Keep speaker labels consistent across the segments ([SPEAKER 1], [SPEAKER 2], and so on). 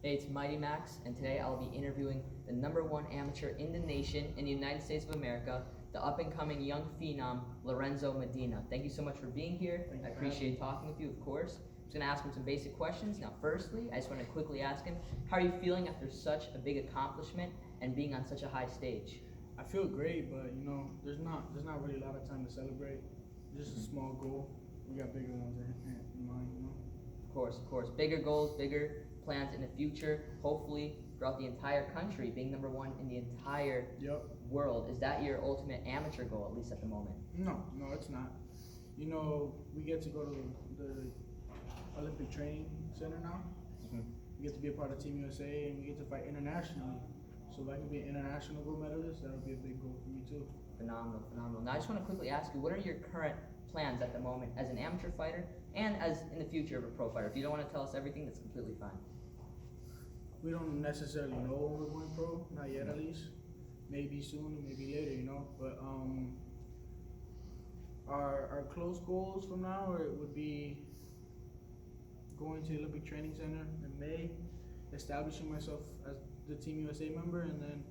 [SPEAKER 1] Hey, it's Mighty Max, and today I'll be interviewing the #1 amateur in the nation in the United States of America, the up-and-coming young phenom, Lorenzo Medina. Thank you so much for being here. I appreciate talking with you, of course. I'm just going to ask him some basic questions. Now, firstly, I just want to quickly ask him, how are you feeling after such a big accomplishment and being on such a high stage?
[SPEAKER 2] I feel great, but there's not really a lot of time to celebrate. Just a small goal. We got bigger ones in mind.
[SPEAKER 1] Of course. Bigger goals, bigger plans in the future, hopefully throughout the entire country, being #1 in the entire world. Is that your ultimate amateur goal, at least at the moment?
[SPEAKER 2] No, it's not. We get to go to the Olympic Training Center now. We get to be a part of Team USA, and we get to fight internationally. So if I can be an international gold medalist, that'll be a big goal for me too.
[SPEAKER 1] Phenomenal. Now I just want to quickly ask you, what are your current plans at the moment as an amateur fighter and as in the future of a pro fighter? If you don't want to tell us everything, that's completely fine.
[SPEAKER 2] We don't necessarily know when we're going pro, not yet at least. Maybe soon, maybe later, But our close goals from now would be going to the Olympic Training Center in May, establishing myself as the Team USA member, and then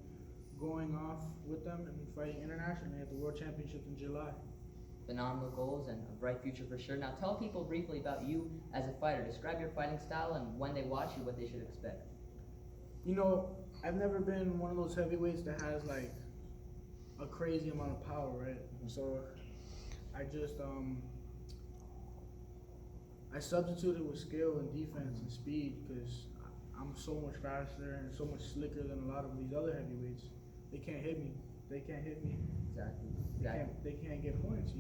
[SPEAKER 2] going off with them and fighting internationally at the World Championships in July.
[SPEAKER 1] Phenomenal goals and a bright future for sure. Now tell people briefly about you as a fighter. Describe your fighting style and when they watch you, what they should expect.
[SPEAKER 2] I've never been one of those heavyweights that has like a crazy amount of power, right? So I just I substituted with skill and defense and speed because I'm so much faster and so much slicker than a lot of these other heavyweights. They can't hit me.
[SPEAKER 1] Exactly.
[SPEAKER 2] They can't get points,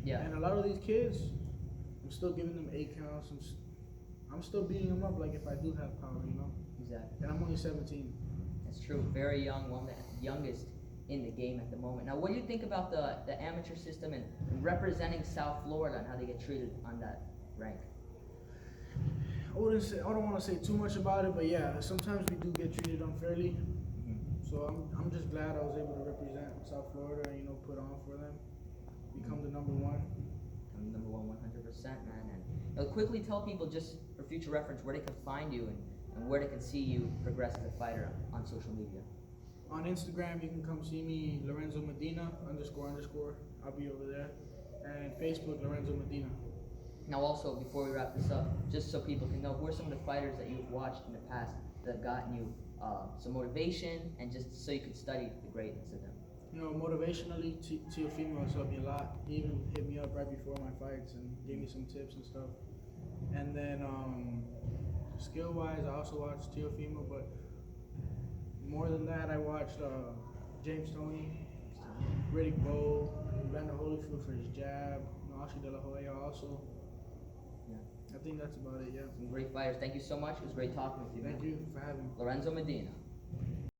[SPEAKER 1] Yeah.
[SPEAKER 2] And a lot of these kids, I'm still giving them 8 counts. I'm still beating them up like if I do have power,
[SPEAKER 1] Exactly.
[SPEAKER 2] And I'm only 17.
[SPEAKER 1] That's true. Very young, one of the youngest in the game at the moment. Now, what do you think about the amateur system and representing South Florida and how they get treated on that rank?
[SPEAKER 2] I don't want to say too much about it, but yeah, sometimes we do get treated unfairly. So I'm just glad I was able to represent South Florida and put on for them, become the #1.
[SPEAKER 1] I'm #1, 100%, man. And quickly tell people, just for future reference, where they can find you and where they can see you progress as a fighter on social media.
[SPEAKER 2] On Instagram, you can come see me, Lorenzo Medina __. I'll be over there, and Facebook, Lorenzo Medina.
[SPEAKER 1] Now, also before we wrap this up, just so people can know, who are some of the fighters that you've watched in the past that have gotten you some motivation and just so you could study the greatness of them?
[SPEAKER 2] Motivationally, Teofimo has helped me a lot. He even hit me up right before my fights and gave me some tips and stuff. And then skill-wise, I also watched Teofimo, but more than that, I watched James Toney, Riddick Bowe, Vander Holyfield for his jab, Oscar De La Hoya also. I think that's about it, yeah.
[SPEAKER 1] Some great fighters. Thank you so much. It was great talking with you, man.
[SPEAKER 2] Thank you for having me.
[SPEAKER 1] Lorenzo Medina.